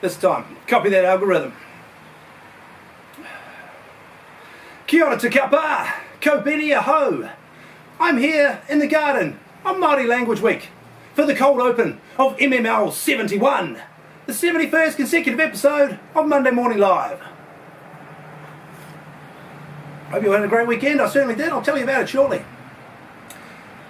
this time. Copy that algorithm. Kia ora te kapa, ko beni aho. I'm here in the garden on Māori Language Week for the cold open of MML 71, the 71st consecutive episode of Monday Morning Live. Hope you had a great weekend. I certainly did. I'll tell you about it shortly.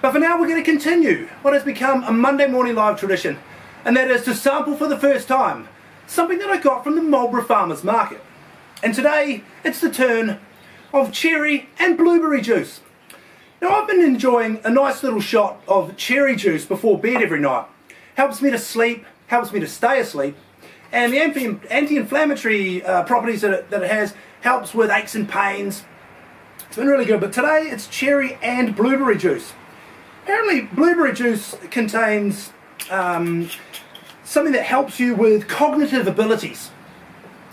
But for now, we're going to continue what has become a Monday Morning Live tradition, and that is to sample for the first time something that I got from the Marlborough Farmers Market. And today, it's the turn of cherry and blueberry juice. Now, I've been enjoying a nice little shot of cherry juice before bed every night. Helps me to sleep, helps me to stay asleep, and the anti-inflammatory properties that it has helps with aches and pains. It's been really good, but today it's cherry and blueberry juice. Apparently, blueberry juice contains something that helps you with cognitive abilities.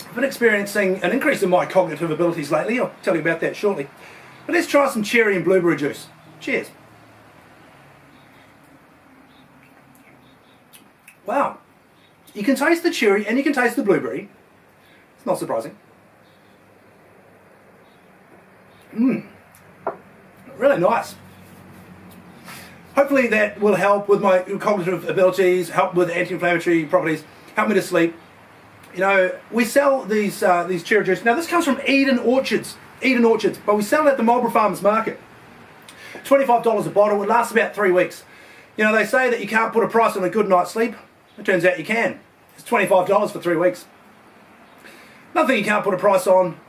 I've been experiencing an increase in my cognitive abilities lately. I'll tell you about that shortly. But let's try some cherry and blueberry juice. Cheers. Wow. You can taste the cherry and you can taste the blueberry. It's not surprising. Really nice. Hopefully that will help with my cognitive abilities, help with anti-inflammatory properties, help me to sleep. You know, we sell these cherry juice. Now this comes from Eden Orchards, but we sell it at the Marlborough Farmers Market. $25 a bottle. It lasts about 3 weeks. You know, they say that you can't put a price on a good night's sleep. It turns out you can. It's $25 for 3 weeks. Another thing you can't put a price on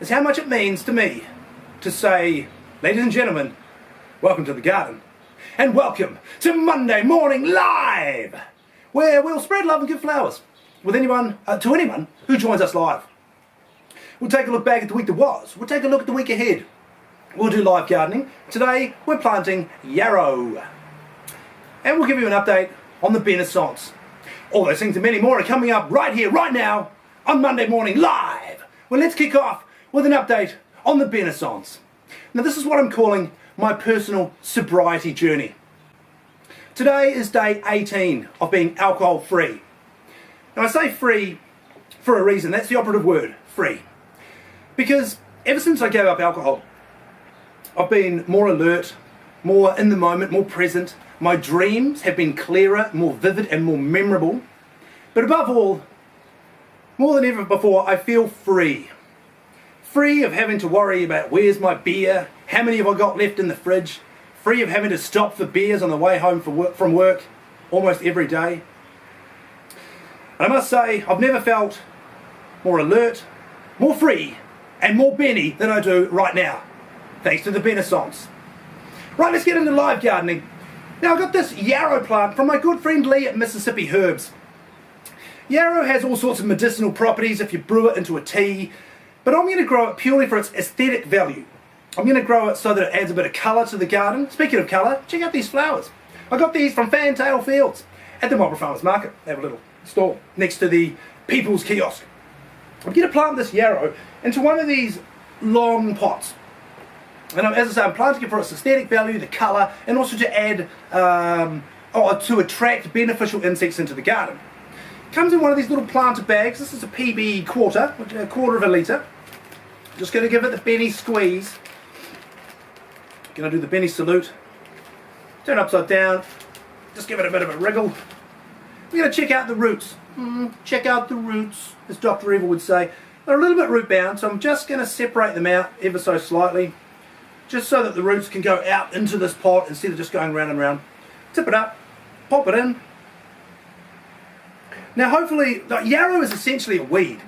is how much it means to me to say, ladies and gentlemen, welcome to the garden. And welcome to Monday Morning Live, where we'll spread love and give flowers with anyone who joins us live. We'll take a look back at the week that was. We'll take a look at the week ahead. We'll do live gardening. Today, we're planting yarrow. And we'll give you an update on the Renaissance. All those things and many more are coming up right here, right now, on Monday Morning Live. Well, let's kick off with an update on the Renaissance. Now, this is what I'm calling my personal sobriety journey. Today is day 18 of being alcohol free. Now, I say free for a reason. That's the operative word, free. Because ever since I gave up alcohol, I've been more alert, more in the moment, more present. My dreams have been clearer, more vivid and more memorable. But above all, more than ever before, I feel free. Free of having to worry about where's my beer, how many have I got left in the fridge, free of having to stop for beers on the way home from work almost every day. And I must say, I've never felt more alert, more free, and more Benny than I do right now, thanks to the Renaissance. Right, let's get into live gardening. Now, I've got this yarrow plant from my good friend Lee at Mississippi Herbs. Yarrow has all sorts of medicinal properties if you brew it into a tea, but I'm going to grow it purely for its aesthetic value. I'm going to grow it so that it adds a bit of colour to the garden. Speaking of colour, check out these flowers. I got these from Fantail Fields at the Marlborough Farmers Market. They have a little stall next to the People's Kiosk. I'm going to plant this yarrow into one of these long pots. And as I say, I'm planting it for its aesthetic value, the colour, and also to add, to attract beneficial insects into the garden. It comes in one of these little planter bags. This is a PB quarter, a quarter of a litre. Just going to give it the Benny squeeze. Going to do the Benny salute. Turn upside down. Just give it a bit of a wriggle. We're going to check out the roots. Check out the roots, as Dr. Evil would say. They're a little bit root bound, so I'm just going to separate them out ever so slightly, just so that the roots can go out into this pot instead of just going round and round. Tip it up, pop it in. Now hopefully, yarrow is essentially a weed.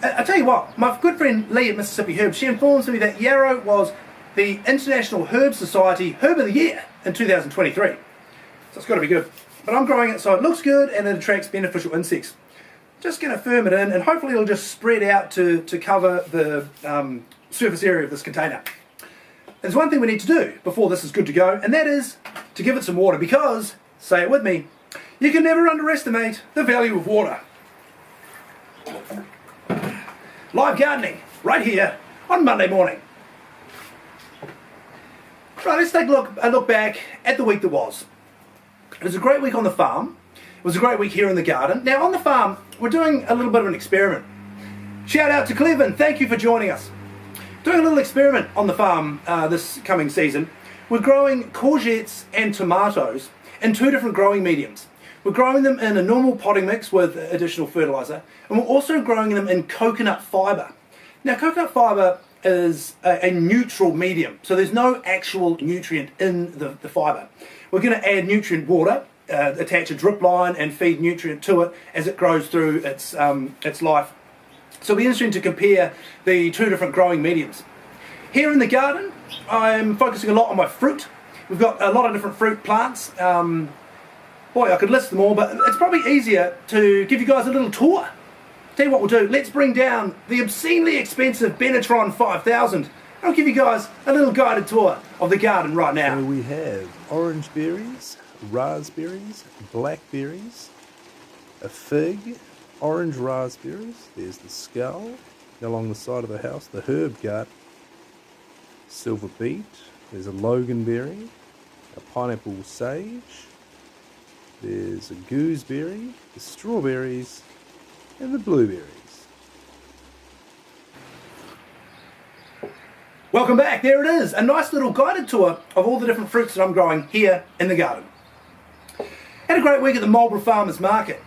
I tell you what, my good friend Lee at Mississippi Herbs, she informs me that yarrow was the International Herb Society Herb of the Year in 2023. So it's got to be good. But I'm growing it so it looks good and it attracts beneficial insects. Just going to firm it in and hopefully it'll just spread out to cover the surface area of this container. There's one thing we need to do before this is good to go, and that is to give it some water because, say it with me, you can never underestimate the value of water. Live gardening, right here on Monday morning. Right, let's take a look back at the week that was. It was a great week on the farm. It was a great week here in the garden. Now on the farm, we're doing a little bit of an experiment. Shout out to Cleveland, thank you for joining us. Doing a little experiment on the farm this coming season. We're growing courgettes and tomatoes in 2 different growing mediums. We're growing them in a normal potting mix with additional fertiliser, and we're also growing them in coconut fibre. Now coconut fibre is a neutral medium, so there's no actual nutrient in the fibre. We're going to add nutrient water, attach a drip line and feed nutrient to it as it grows through its life. So it'll be interesting to compare the 2 different growing mediums. Here in the garden, I'm focusing a lot on my fruit. We've got a lot of different fruit plants. Boy, I could list them all, but it's probably easier to give you guys a little tour. Tell you what we'll do, let's bring down the obscenely expensive Benetron 5000. I'll give you guys a little guided tour of the garden right now. So we have orange berries, raspberries, blackberries, a fig, orange raspberries, there's the skull, along the side of the house, the herb garden, silver beet, there's a loganberry, a pineapple sage, there's a gooseberry, the strawberries, and the blueberries. Welcome back, there it is, a nice little guided tour of all the different fruits that I'm growing here in the garden. Had a great week at the Marlborough Farmers Market.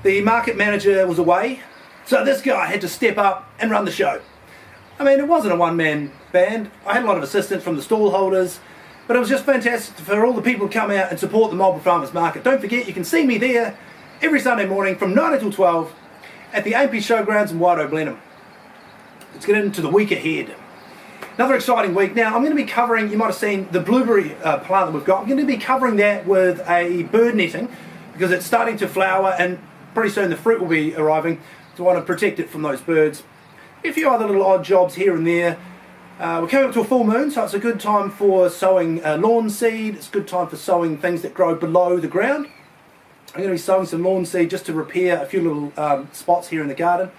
The market manager was away, so this guy had to step up and run the show. I mean, it wasn't a one-man band. I had a lot of assistance from the stall holders, but it was just fantastic for all the people to come out and support the Marlborough Farmers Market. Don't forget, you can see me there every Sunday morning from 9 until 12 at the AMP Showgrounds in White Blenheim. Let's get into the week ahead. Another exciting week. Now, I'm going to be covering, you might have seen the blueberry plant that we've got. I'm going to be covering that with a bird netting because it's starting to flower and pretty soon the fruit will be arriving, so I want to protect it from those birds. A few other little odd jobs here and there. We're coming up to a full moon, so it's a good time for sowing lawn seed. It's a good time for sowing things that grow below the ground. I'm going to be sowing some lawn seed just to repair a few little spots here in the garden.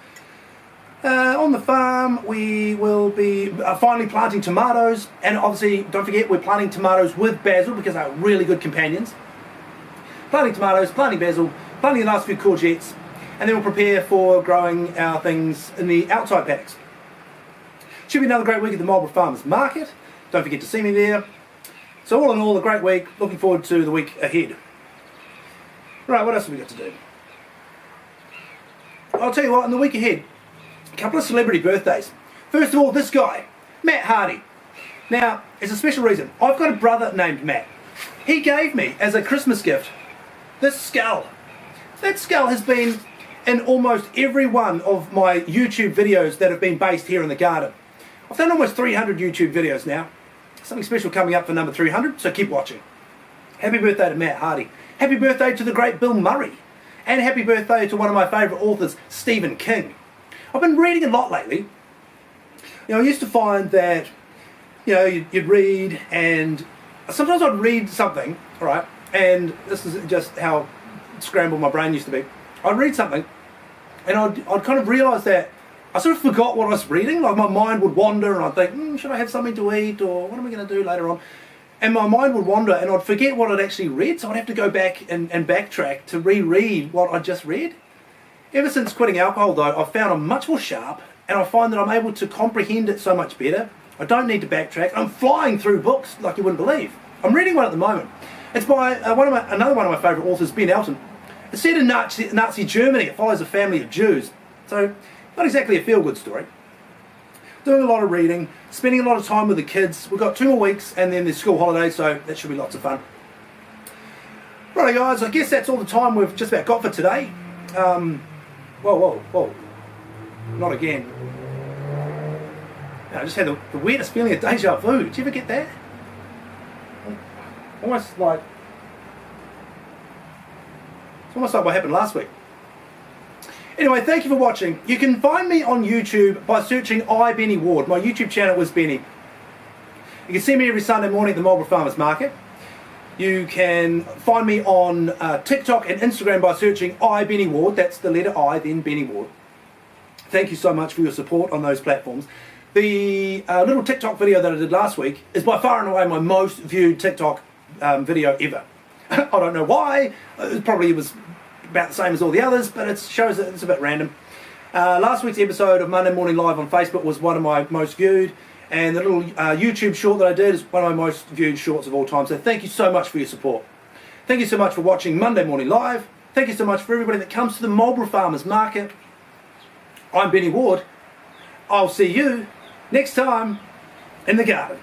On the farm we will be finally planting tomatoes, and obviously don't forget we're planting tomatoes with basil because they're really good companions. Planting tomatoes, planting basil, planting the last few courgettes, and then we'll prepare for growing our things in the outside paddocks. Should be another great week at the Marlborough Farmers Market. Don't forget to see me there. So all in all, a great week. Looking forward to the week ahead. Right, what else have we got to do? I'll tell you what, in the week ahead, a couple of celebrity birthdays. First of all, this guy, Matt Hardy. Now, it's a special reason. I've got a brother named Matt. He gave me, as a Christmas gift, this skull. That skull has been in almost every one of my YouTube videos that have been based here in the garden. I've done almost 300 YouTube videos now. Something special coming up for number 300, so keep watching. Happy birthday to Matt Hardy. Happy birthday to the great Bill Murray. And happy birthday to one of my favourite authors, Stephen King. I've been reading a lot lately. You know, I used to find that, you know, you'd read, and sometimes I'd read something, all right, and this is just how scrambled my brain used to be. I'd read something, and I'd kind of realise that I sort of forgot what I was reading. Like my mind would wander, and I'd think, should I have something to eat, or what am I going to do later on? And my mind would wander, and I'd forget what I'd actually read, so I'd have to go back and backtrack to reread what I just read. Ever since quitting alcohol, though, I've found I'm much more sharp, and I find that I'm able to comprehend it so much better. I don't need to backtrack. I'm flying through books like you wouldn't believe. I'm reading one at the moment. It's by another one of my favourite authors, Ben Elton. It's set in Nazi Germany. It follows a family of Jews. So, not exactly a feel-good story. Doing a lot of reading, spending a lot of time with the kids. We've got 2 more weeks, and then there's school holidays, so that should be lots of fun. Righto, guys, I guess that's all the time we've just about got for today. Whoa. Not again. I just had the weirdest feeling of deja vu. Did you ever get that? Almost like... It's almost like what happened last week. Anyway, thank you for watching. You can find me on YouTube by searching Benny Ward. My YouTube channel was Benny. You can see me every Sunday morning at the Marlborough Farmers Market. You can find me on TikTok and Instagram by searching Benny Ward. That's the letter I, then Benny Ward. Thank you so much for your support on those platforms. The little TikTok video that I did last week is by far and away my most viewed TikTok video ever. I don't know why. It was about the same as all the others, but it shows that it's a bit random. Last week's episode of Monday Morning Live on Facebook was one of my most viewed, and the little YouTube short that I did is one of my most viewed shorts of all time. So thank you so much for your support. Thank you so much for watching Monday Morning Live. Thank you so much for everybody that comes to the Marlborough Farmers Market. I'm Benny Ward. I'll see you next time in the garden.